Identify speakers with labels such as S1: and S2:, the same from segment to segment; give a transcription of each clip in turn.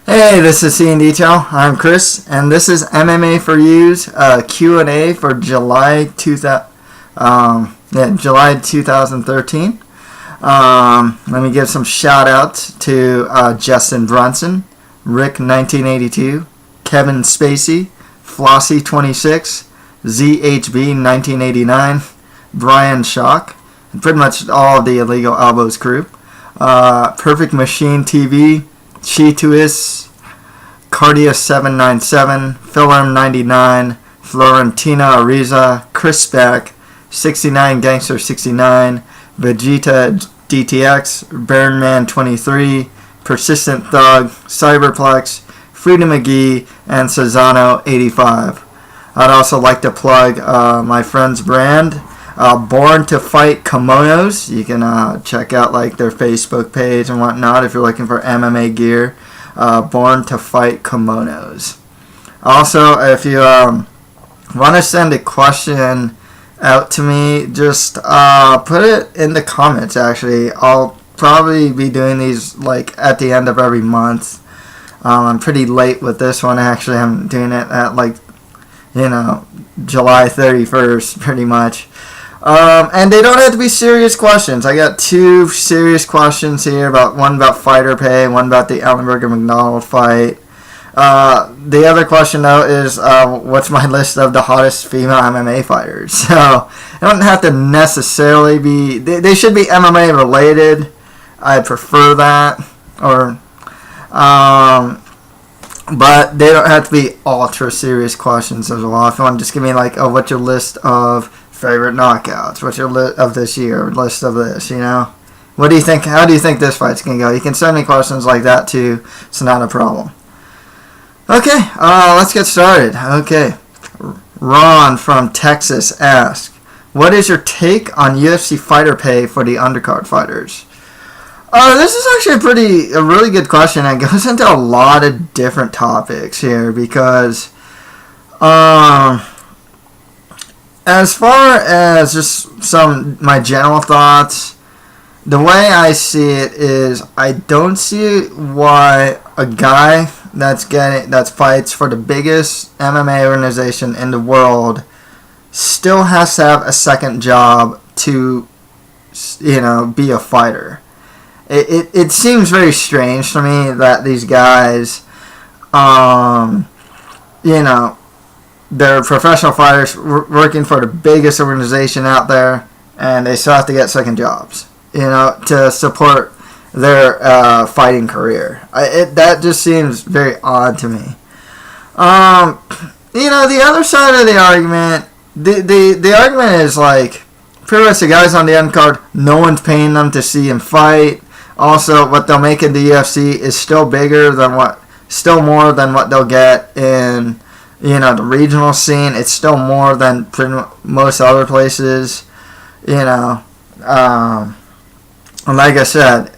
S1: Hey, this is C in Detail. I'm Chris, and this is MMA For You's Q&A for July 2013. Let me give some shout outs to Justin Brunson, Rick 1982, Kevin Spacey, Flossie 26, ZHB 1989, Brian Shock, and pretty much all of the Illegal Elbows crew. Perfect Machine TV, Cheetuis, Cardia 797, Philem 99, Florentina Ariza, Chris Beck, 69 Gangster 69, Vegeta DTX, Burnman 23, Persistent Thug, Cyberplex, Freedom McGee, and Cezanne 85. I'd also like to plug my friend's brand, Born to Fight Kimonos. You can check out like their Facebook page and whatnot if you're looking for MMA gear. Born to Fight Kimonos. Also, if you want to send a question out to me, just put it in the comments. Actually, I'll probably be doing these like at the end of every month. I'm pretty late with this one. Actually, I'm doing it at like July 31st, pretty much. And they don't have to be serious questions. I got two serious questions here. One about fighter pay, one about the Ellenberger MacDonald fight. The other question, though, is what's my list of the hottest female MMA fighters? So, they don't have to necessarily be... They should be MMA related. I prefer that. But they don't have to be ultra serious questions as well. If you want to just give me like, what's your list of favorite knockouts? What's your list of this year? List of this, What do you think? How do you think this fight's going to go? You can send me questions like that too. It's not a problem. Okay, let's get started. Okay. Ron from Texas asks, what is your take on UFC fighter pay for the undercard fighters? This is actually a really good question. It goes into a lot of different topics here because, as far as just my general thoughts, the way I see it is I don't see why a guy that fights for the biggest MMA organization in the world still has to have a second job to, be a fighter. It seems very strange to me that these guys, they're professional fighters working for the biggest organization out there, and they still have to get second jobs, to support their fighting career. That just seems very odd to me. The other side of the argument, the argument is like, pretty much the guys on the end card, no one's paying them to see him fight. Also, what they'll make in the UFC is still more than what they'll get in, the regional scene. It's still more than most other places, And like I said,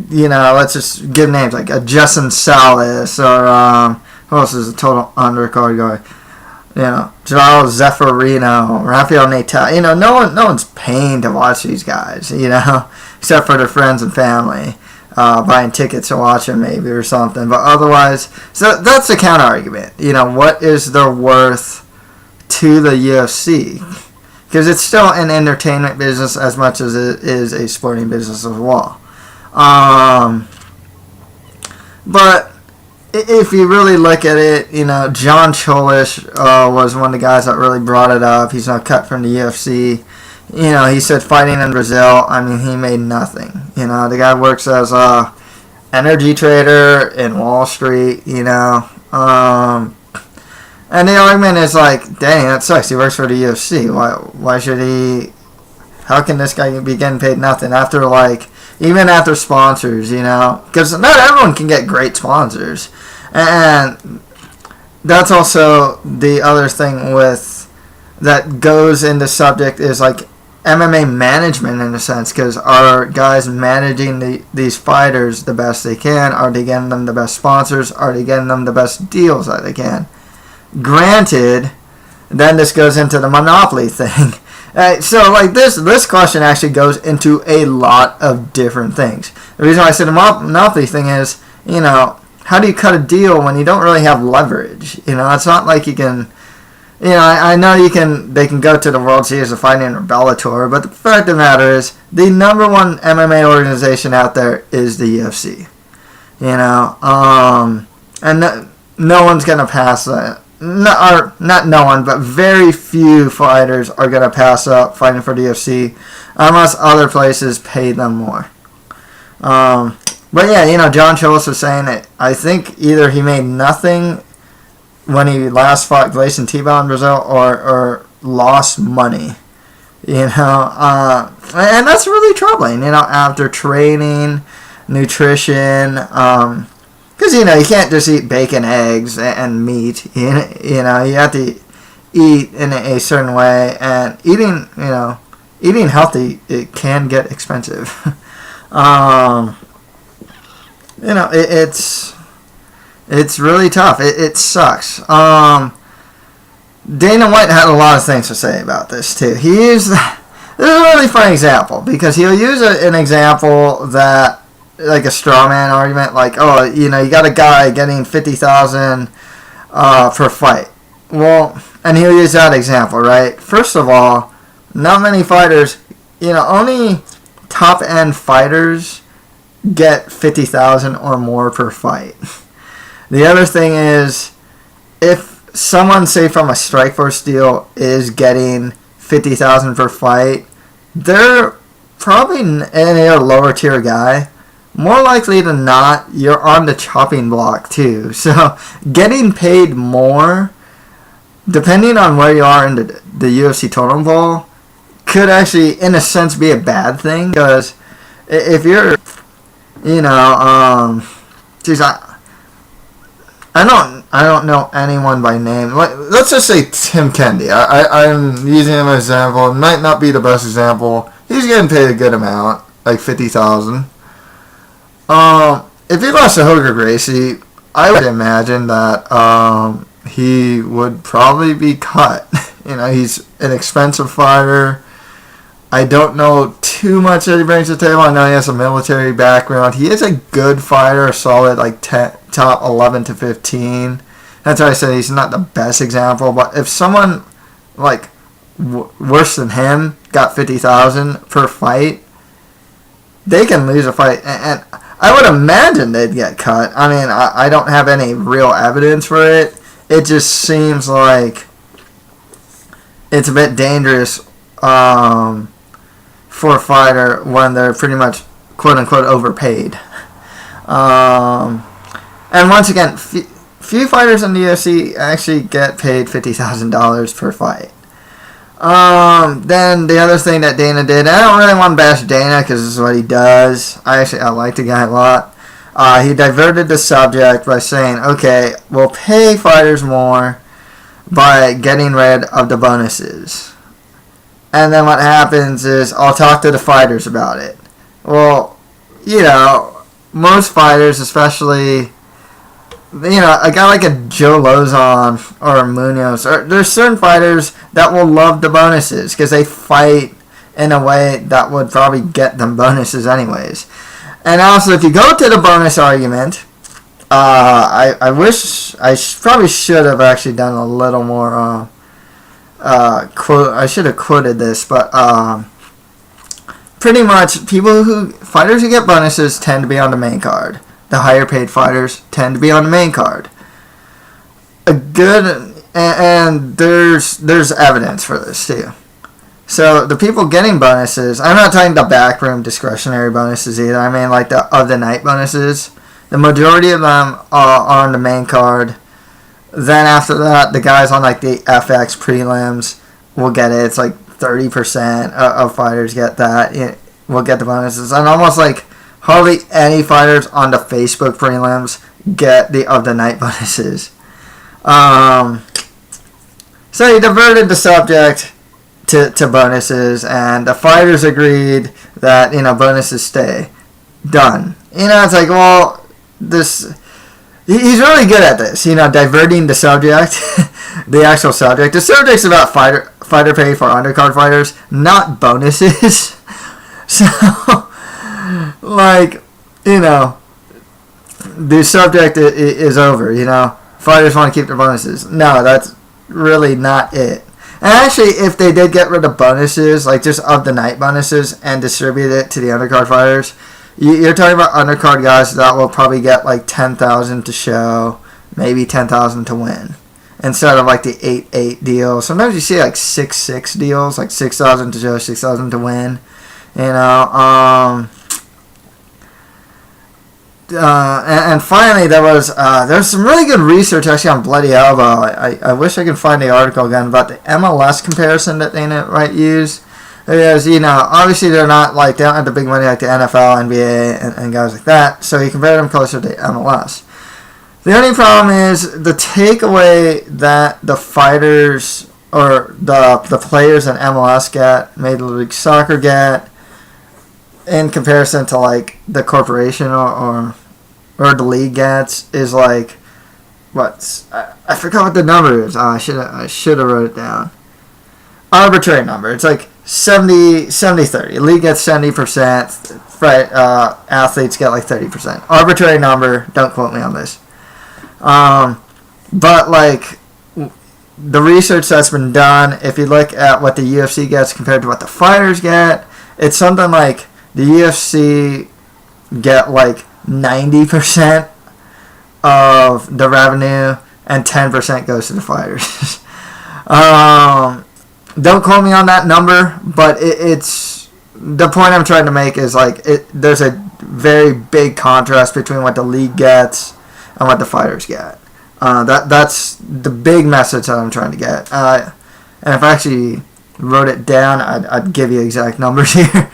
S1: let's just give names like a Justin Salas or who else is a total undercard guy? Joao Zeffirino, Rafael Natal. No one's paying to watch these guys, except for their friends and family, buying tickets to watch them maybe or something. But otherwise, so that's the counter argument. What is their worth to the UFC? Because it's still an entertainment business as much as it is a sporting business as well. But if you really look at it, John Cholish was one of the guys that really brought it up. He's now cut from the UFC. He said fighting in Brazil, he made nothing. The guy works as a energy trader in Wall Street, And the argument is like, dang, that sucks. He works for the UFC. Why should he... How can this guy be getting paid nothing after, even after sponsors, Because not everyone can get great sponsors. And that's also the other thing that goes into subject is like MMA management in a sense, because are guys managing these fighters the best they can? Are they getting them the best sponsors? Are they getting them the best deals that they can? Granted, then this goes into the monopoly thing. So like this question actually goes into a lot of different things. The reason why I said the monopoly thing is, how do you cut a deal when you don't really have leverage? It's not like you can. I know they can go to the World Series of Fighting or Bellator, but the fact of the matter is, the number one MMA organization out there is the UFC. And no one's gonna pass that. Not no one, but very few fighters are gonna pass up fighting for the UFC unless other places pay them more. But yeah, John Schultz was saying that I think either he made nothing when he last fought Gleison Tibau in Brazil or lost money. And that's really troubling, after training, nutrition, because, you can't just eat bacon, eggs, and meat. You have to eat in a certain way, and eating healthy, it can get expensive. It's really tough. It sucks. Dana White had a lot of things to say about this too. This is a really funny example because he'll use an example that, like a straw man argument, like, you got a guy getting $50,000 per fight. Well, and he'll use that example, right? First of all, not many fighters, only top end fighters get $50,000 or more per fight. The other thing is, if someone, say from a Strikeforce deal, is getting $50,000 per fight, they're probably a lower tier guy. More likely than not, you're on the chopping block too. So getting paid more, depending on where you are in the UFC totem pole, could actually, in a sense, be a bad thing. Because if you're, I don't know anyone by name. Let's just say Tim Kennedy. I'm using him as an example. It might not be the best example. He's getting paid a good amount, like $50,000. If he lost to Hoger Gracie, I would imagine that he would probably be cut. He's an expensive fighter. I don't know too much that he brings to the table. I know he has a military background. He is a good fighter, a solid top 11 to 15. That's why I said he's not the best example. But if someone worse than him got $50,000 per fight, they can lose a fight, and I would imagine they'd get cut. I mean, I don't have any real evidence for it. It just seems like it's a bit dangerous for a fighter when they're pretty much quote-unquote overpaid. And once again, few fighters in the UFC actually get paid $50,000 per fight. Then the other thing that Dana did, I don't really want to bash Dana because this is what he does. I like the guy a lot. He diverted the subject by saying, okay, we'll pay fighters more by getting rid of the bonuses. And then what happens is I'll talk to the fighters about it. Well, most fighters, especially, a guy like a Joe Lozon or Munoz, there's certain fighters that will love the bonuses because they fight in a way that would probably get them bonuses anyways. And also, if you go to the bonus argument, I wish I probably should have actually done a little more quote. I should have quoted this, but pretty much fighters who get bonuses tend to be on the main card. The higher paid fighters tend to be on the main card. And there's evidence for this too. So the people getting bonuses, I'm not talking the backroom discretionary bonuses either. I mean like the of the night bonuses. The majority of them are on the main card. Then after that, the guys on like the FX prelims will get it. It's like 30% of fighters get that. Will get the bonuses, and almost like hardly any fighters on the Facebook prelims get the of the night bonuses. So he diverted the subject to bonuses, and the fighters agreed that bonuses stay. Done. It's like, well, this he's really good at this, diverting the subject, the actual subject. The subject's about fighter pay for undercard fighters, not bonuses. So, like, the subject is over, Fighters want to keep their bonuses. No, that's really not it. And actually, if they did get rid of bonuses, like just of the night bonuses, and distribute it to the undercard fighters, you're talking about undercard guys that will probably get like 10,000 to show, maybe 10,000 to win, instead of like the 8-8 deal. Sometimes you see like 6-6 deals, like 6,000 to show, 6,000 to win. And finally, there was some really good research actually on Bloody Elbow. I wish I could find the article again about the MLS comparison that Dana White used. Because, obviously they're not like, they don't have the big money like the NFL, NBA, and guys like that. So he compared them closer to MLS. The only problem is the takeaway that the fighters or the players in MLS get, Major League Soccer get, in comparison to like the corporation or the league gets, is like, I forgot what the number is. I should have wrote it down. Arbitrary number. It's like 70-30. League gets 70%. Right, athletes get like 30%. Arbitrary number. Don't quote me on this. But like the research that's been done, if you look at what the UFC gets compared to what the fighters get, it's something like the UFC get like 90% of the revenue and 10% goes to the fighters. Don't quote me on that number, but it's the point I'm trying to make is like there's a very big contrast between what the league gets and what the fighters get. That's the big message that I'm trying to get. And if I actually wrote it down, I'd give you exact numbers here.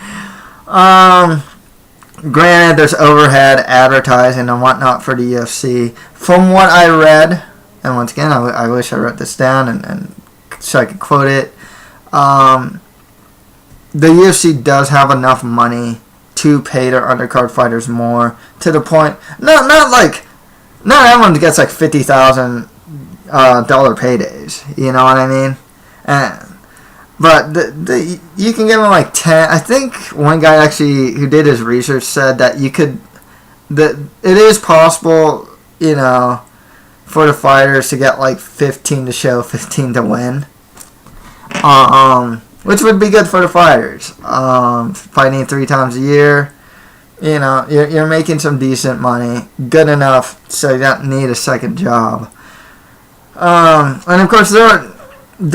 S1: Granted, there's overhead, advertising, and whatnot for the UFC. From what I read, and once again, I wish I wrote this down and so I could quote it. The UFC does have enough money to pay their undercard fighters more, to the point, not everyone gets like $50,000 paydays. You know what I mean? But you can give them like 10. I think one guy actually who did his research said that it is possible, for the fighters to get like 15 to show, 15 to win. Which would be good for the fighters. Fighting 3 times a year, you're making some decent money, good enough so you don't need a second job. And of course there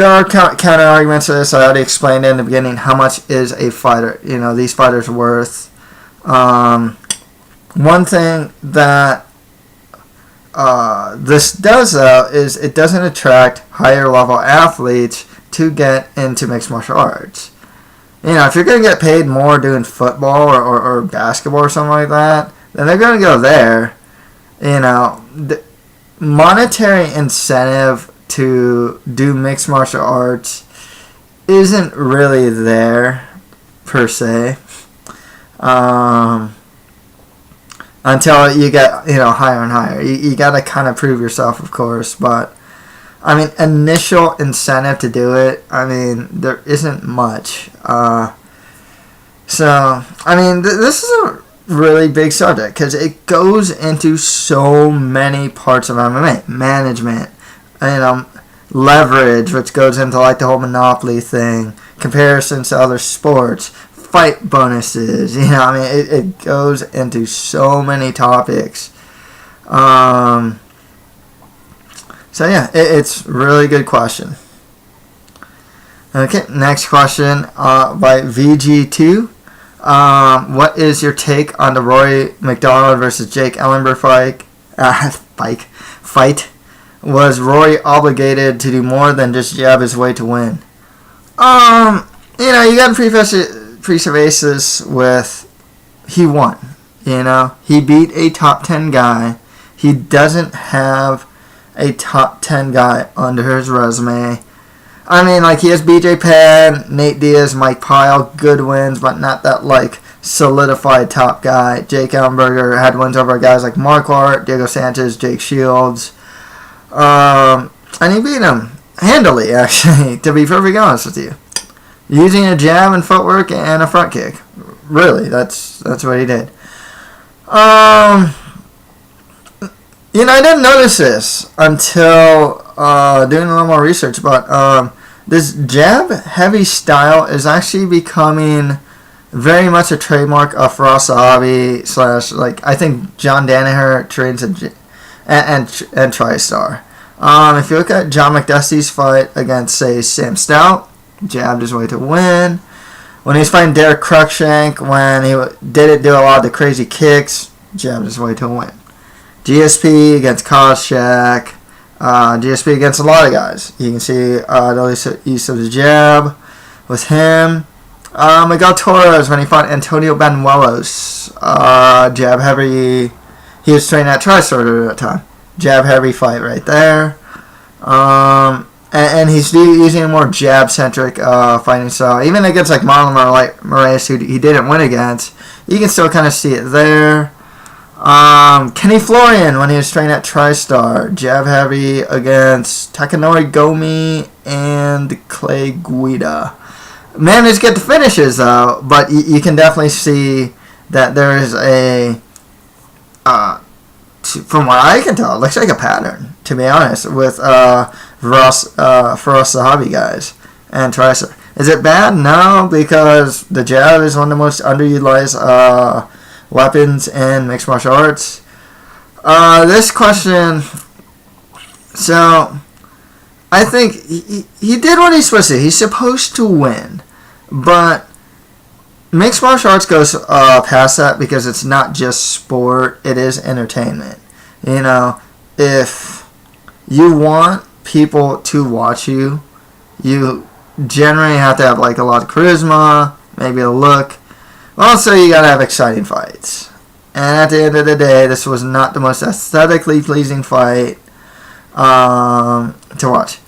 S1: are counter arguments to this. I already explained in the beginning how much is a fighter, these fighters worth. One thing that this does though is it doesn't attract higher level athletes to get into mixed martial arts. If you're going to get paid more doing football or basketball or something like that, then they're going to go there. The monetary incentive to do mixed martial arts isn't really there, per se. Until you get, higher and higher. You got to kind of prove yourself, of course, but initial incentive to do it, there isn't much. This is a really big subject because it goes into so many parts of MMA. Management, leverage, which goes into like the whole monopoly thing, comparisons to other sports, fight bonuses, it goes into so many topics. So yeah, it's a really good question. Okay, next question by VG2. What is your take on the Rory MacDonald versus Jake Ellenberger fight? Was Rory obligated to do more than just jab his way to win? You got to preface this with he won. He beat a top 10 guy. He doesn't have a top 10 guy under his resume. He has BJ Penn, Nate Diaz, Mike Pyle, good wins, but not that solidified top guy. Jake Ellenberger had wins over guys like Marquardt, Diego Sanchez, Jake Shields. And he beat him handily, actually, to be perfectly honest with you. Using a jab and footwork and a front kick. Really, that's what he did. I didn't notice this until doing a little more research, but this jab-heavy style is actually becoming very much a trademark of Firas Zahabi / I think John Danaher trains and TriStar. If you look at John McDusty's fight against, say, Sam Stout, jabbed his way to win. When he was fighting Derek Cruikshank, when he didn't do a lot of the crazy kicks, jabbed his way to win. GSP against Kozchak, GSP against a lot of guys. You can see the use of the jab with him. Miguel Torres, when he fought Antonio Banuelos, jab heavy. He was training at TriStar at that time. Jab heavy fight right there. And he's using a more jab-centric fighting style. Even against like Marlon Moraes, who he didn't win against, you can still kind of see it there. Kenny Florian, when he was training at TriStar, jab heavy against Takanori Gomi and Clay Guida. Managed to get the finishes though, but you can definitely see that there is a, from what I can tell, it looks like a pattern, to be honest, with Firas Zahabi guys and TriStar. Is it bad? No, because the jab is one of the most underutilized weapons in mixed martial arts. This question, so I think he did what he's supposed to. He's supposed to win, but mixed martial arts goes past that because it's not just sport, it is entertainment. If you want people to watch you, you generally have to have like a lot of charisma, maybe a look. Also, you gotta have exciting fights. And at the end of the day, this was not the most aesthetically pleasing fight to watch.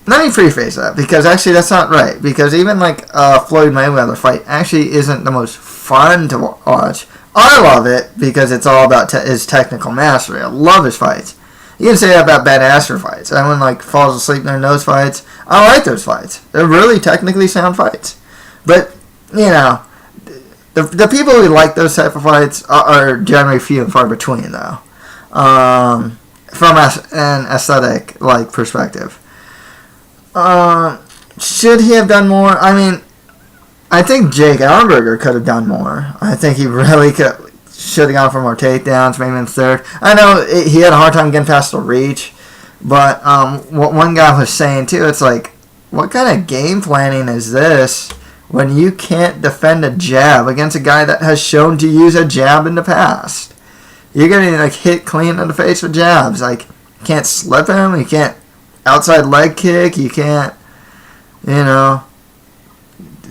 S1: Let me preface that, because actually that's not right. Because even like Floyd Mayweather fight actually isn't the most fun to watch. I love it because it's all about his technical mastery. I love his fights. You can say that about Ben Askren fights. Everyone falls asleep during those fights. I like those fights. They're really technically sound fights. But, the people who like those type of fights are generally few and far between, though. From an aesthetic perspective. Should he have done more? I mean, I think Jake Ellenberger could have done more. I think he really should have gone for more takedowns, maybe in third. I know he had a hard time getting past the reach, but what one guy was saying too, it's like, what kind of game planning is this when you can't defend a jab against a guy that has shown to use a jab in the past? You're getting hit clean in the face with jabs. You can't slip him. You can't outside leg kick. You can't,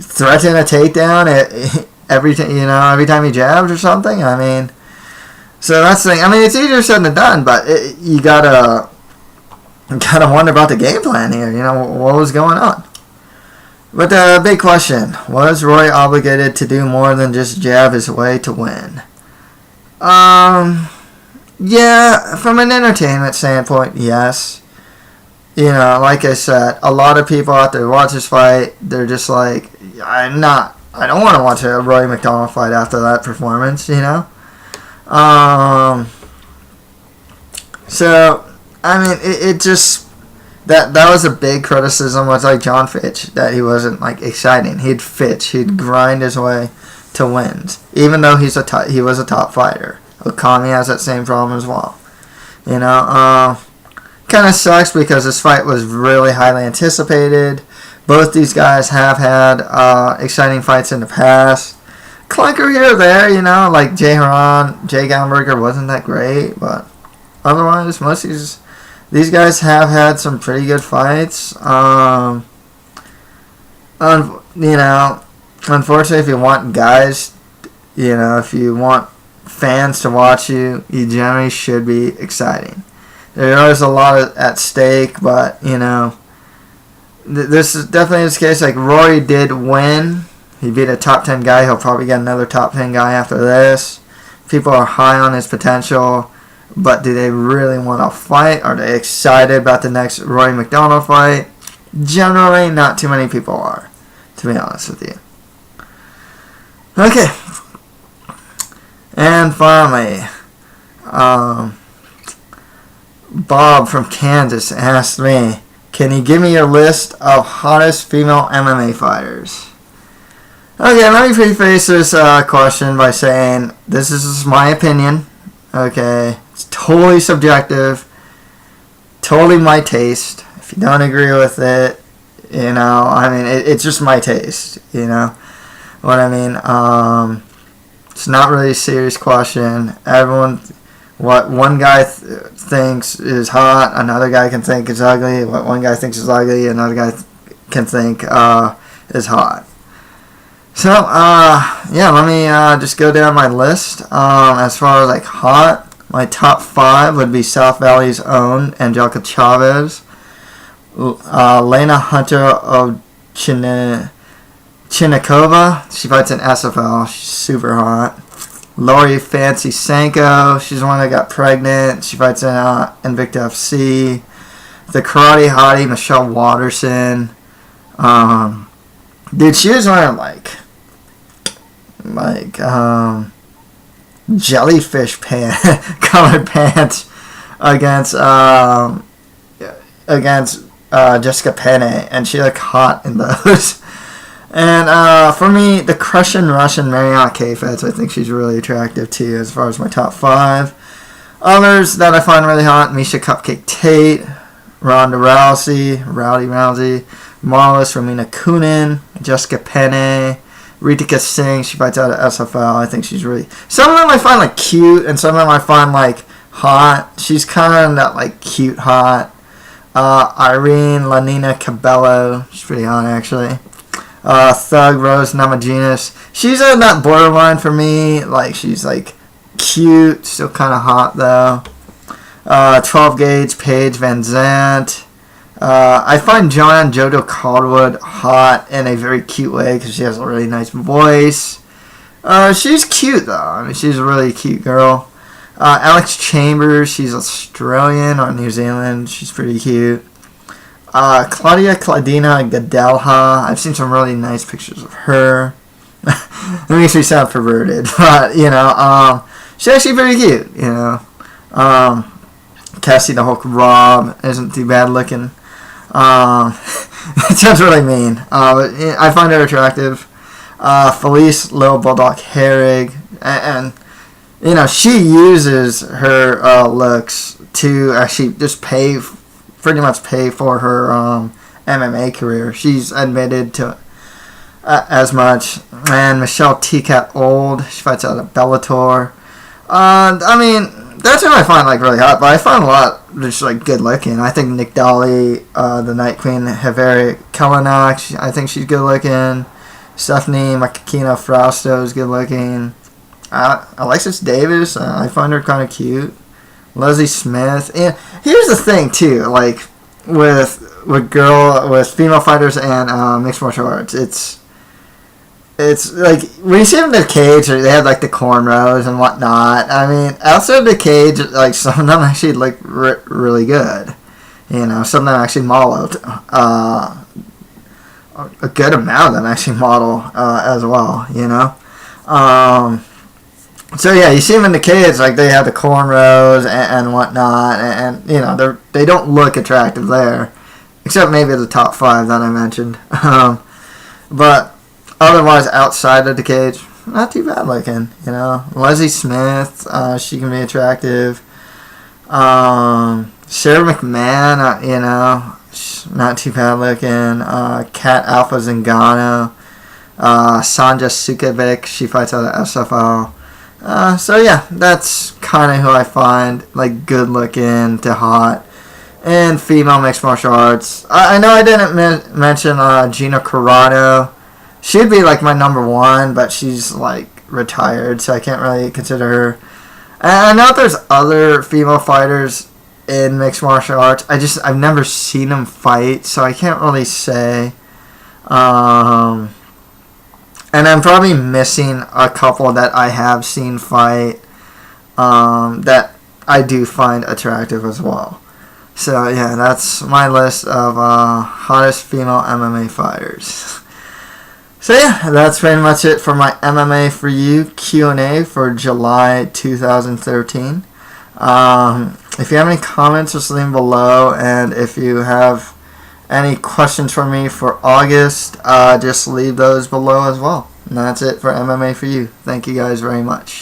S1: threaten a takedown every time he jabs or something. I mean, so that's the thing. I mean, it's easier said than done, but you gotta wonder about the game plan here. What was going on? But the big question, was Roy obligated to do more than just jab his way to win? Yeah, from an entertainment standpoint, yes. Like I said, a lot of people out there watch this fight, they're just like, I don't want to watch a Rory MacDonald fight after that performance, So, I mean, it just, that was a big criticism was John Fitch, that he wasn't exciting. He'd grind his way to wins, even though he was a top fighter. Okami has that same problem as well. Kind of sucks because this fight was really highly anticipated. Both these guys have had exciting fights in the past. Clunker here or there, like Jake Ellenberger wasn't that great, but otherwise, most of these guys have had some pretty good fights. Unfortunately, if you want guys, if you want fans to watch you generally should be exciting. There is a lot at stake, but, this is definitely the case. Rory did win He beat a top 10 guy. He'll probably get another top 10 guy after this. People are high on his potential, but do they really want to fight? Are they excited about the next Rory MacDonald fight? Generally, not too many people are, to be honest with you. Okay. And finally, Bob from Kansas asked me, can you give me your list of hottest female MMA fighters? Okay, let me preface this question by saying this is just my opinion. Okay, it's totally subjective, totally my taste. If you don't agree with it, you know, I mean, it's just my taste, you know what I mean? It's not really a serious question. What one guy thinks is hot, another guy can think is ugly. What one guy thinks is ugly, another guy can think is hot. So, yeah, let me just go down my list. As far as, like, hot, my top 5 would be South Valley's own Angelica Chavez, Lena Hunter of Chinikova. She fights in SFL. She's super hot. Lori Fancy Sanko. She's the one that got pregnant. She fights in Invicta FC. The karate hottie, Michelle Watterson. Dude, she was wearing, like jellyfish colored pants against Jessica Penne, and she looked hot in those. And for me, the Crushing Russian Mariana Kayfetz, I think she's really attractive too, as far as my top 5. Others that I find really hot: Misha Cupcake Tate, Ronda Rousey, Rowdy Rousey, Marlis Romina Kunin, Jessica Penne, Ritika Singh. She fights out of SFL. I think she's really... Some of them I find, like, cute, and some of them I find, like, hot. She's kind of that, like, cute hot. Irene Lanina Cabello. She's pretty hot, actually. Thug Rose Namajunas. She's on that borderline for me. Like, she's, like, cute, still kind of hot, though. 12 Gauge Paige Van Zandt. I find Joanne Jodo Caldwood hot in a very cute way because she has a really nice voice. She's cute, though. I mean, she's a really cute girl. Alex Chambers, she's Australian or New Zealand. She's pretty cute. Claudia Claudina Gadelha. I've seen some really nice pictures of her. It makes me sound perverted, but, you know, she's actually pretty cute, you know. Cassie the Hulk Robb isn't too bad looking. It sounds really mean, but I find her attractive. Felice Lil Bulldog Herrig, and you know, she uses her looks to actually just pretty much pay for her MMA career. She's admitted to as much. And Michelle T-Cat Old, she fights out of Bellator. I mean, that's what I find, like, really hot, but I find a lot just, like, good looking. I think Nick Dolly, the Night Queen, Haveri Kellenock, I think she's good looking. Stephanie Makakina Frausto is good looking. Alexis Davis, I find her kind of cute. Leslie Smith. And here's the thing, too, like, with female fighters and mixed martial arts, it's like, when you see them in the cage, they have, like, the cornrows and whatnot. I mean, outside the cage, like, some of them actually look really good. You know, some of them actually modeled. A good amount of them actually model as well, you know. So, yeah, you see them in the cage, like, they have the cornrows and whatnot, and you know, they don't look attractive there. Except maybe the top 5 that I mentioned. But otherwise, outside of the cage, not too bad looking, you know. Leslie Smith, she can be attractive. Sarah McMahon, you know, not too bad looking. Kat Alpha Zingano. Sanja Sukovic, she fights out of SFL. So, yeah, that's kind of who I find, like, good looking to hot. And female mixed martial arts. I know I didn't mention Gina Carano. She'd be, like, my number 1, but she's, like, retired, so I can't really consider her. And I know there's other female fighters in mixed martial arts. I've never seen them fight, so I can't really say. And I'm probably missing a couple that I have seen fight that I do find attractive as well. So yeah, that's my list of hottest female MMA fighters. So yeah, that's pretty much it for my MMA For You Q&A for July 2013. If you have any comments, just leave them below. And if you have any questions for me for August, just leave those below as well. And that's it for MMA For You. Thank you guys very much.